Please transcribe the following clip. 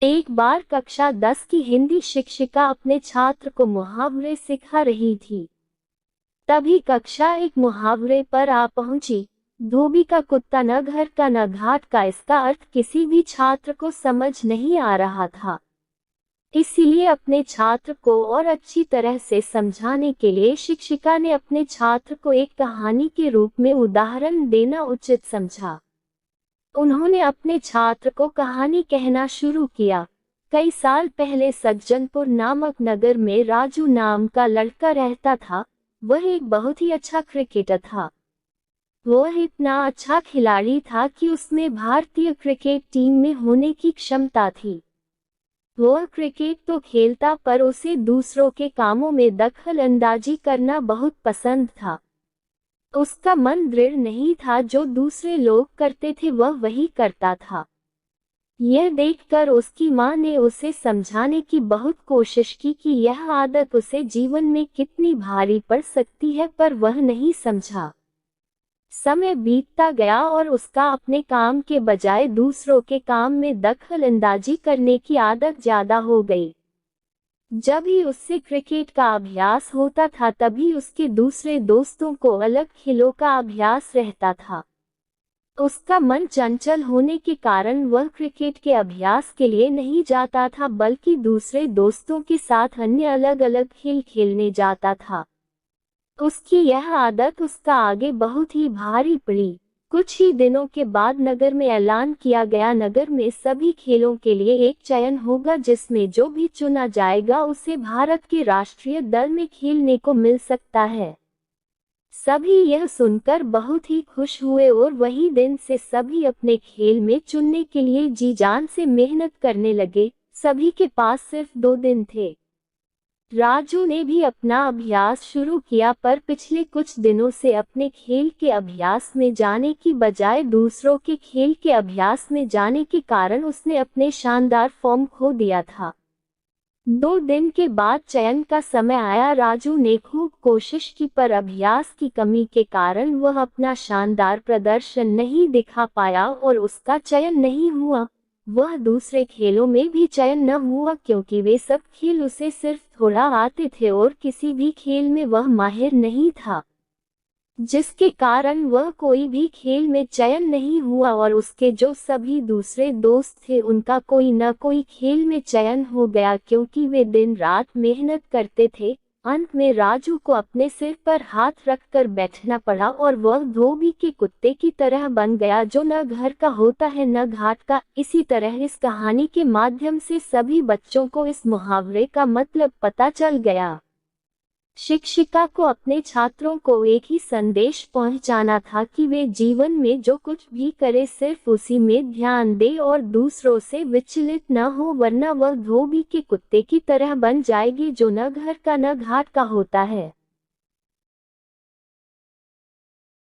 एक बार कक्षा 10 की हिंदी शिक्षिका अपने छात्र को मुहावरे सिखा रही थी। तभी कक्षा एक मुहावरे पर आ पहुंची। धोबी का कुत्ता न घर का न घाट का। इसका अर्थ किसी भी छात्र को समझ नहीं आ रहा था। इसीलिए अपने छात्र को और अच्छी तरह से समझाने के लिए शिक्षिका ने अपने छात्र को एक कहानी के रूप में उदाहरण देना उचित समझा। उन्होंने अपने छात्र को कहानी कहना शुरू किया। कई साल पहले सज्जनपुर नामक नगर में राजू नाम का लड़का रहता था। वह एक बहुत ही अच्छा क्रिकेटर था। वह इतना अच्छा खिलाड़ी था कि उसमें भारतीय क्रिकेट टीम में होने की क्षमता थी। वह क्रिकेट तो खेलता पर उसे दूसरों के कामों में दखल अंदाजी करना बहुत पसंद था। उसका मन दृढ़ नहीं था, जो दूसरे लोग करते थे वह वही करता था। यह देखकर उसकी मां ने उसे समझाने की बहुत कोशिश की कि यह आदत उसे जीवन में कितनी भारी पड़ सकती है, पर वह नहीं समझा। समय बीतता गया और उसका अपने काम के बजाय दूसरों के काम में दखल अंदाजी करने की आदत ज्यादा हो गई। जब भी उससे क्रिकेट का अभ्यास होता था तभी उसके दूसरे दोस्तों को अलग खेलों का अभ्यास रहता था। उसका मन चंचल होने के कारण वह क्रिकेट के अभ्यास के लिए नहीं जाता था, बल्कि दूसरे दोस्तों के साथ अन्य अलग अलग खेल खेलने जाता था। उसकी यह आदत उसका आगे बहुत ही भारी पड़ी। कुछ ही दिनों के बाद नगर में ऐलान किया गया, नगर में सभी खेलों के लिए एक चयन होगा, जिसमें जो भी चुना जाएगा उसे भारत के राष्ट्रीय दल में खेलने को मिल सकता है। सभी यह सुनकर बहुत ही खुश हुए और वही दिन से सभी अपने खेल में चुनने के लिए जी जान से मेहनत करने लगे। सभी के पास सिर्फ 2 दिन थे। राजू ने भी अपना अभ्यास शुरू किया, पर पिछले कुछ दिनों से अपने खेल के अभ्यास में जाने की बजाय दूसरों के खेल के अभ्यास में जाने के कारण उसने अपने शानदार फॉर्म खो दिया था। 2 दिन के बाद चयन का समय आया। राजू ने खूब कोशिश की, पर अभ्यास की कमी के कारण वह अपना शानदार प्रदर्शन नहीं दिखा पाया और उसका चयन नहीं हुआ। वह दूसरे खेलों में भी चयन न हुआ, क्योंकि वे सब खेल उसे सिर्फ थोड़ा आते थे और किसी भी खेल में वह माहिर नहीं था, जिसके कारण वह कोई भी खेल में चयन नहीं हुआ और उसके जो सभी दूसरे दोस्त थे उनका कोई न कोई खेल में चयन हो गया, क्योंकि वे दिन रात मेहनत करते थे। अंत में राजू को अपने सिर पर हाथ रखकर बैठना पड़ा और वह धोबी के कुत्ते की तरह बन गया, जो न घर का होता है न घाट का। इसी तरह इस कहानी के माध्यम से सभी बच्चों को इस मुहावरे का मतलब पता चल गया। शिक्षिका को अपने छात्रों को एक ही संदेश पहुंचाना था कि वे जीवन में जो कुछ भी करे सिर्फ उसी में ध्यान दे और दूसरों से विचलित न हो, वरना वह धोबी के कुत्ते की तरह बन जाएगी, जो न घर का न घाट का होता है।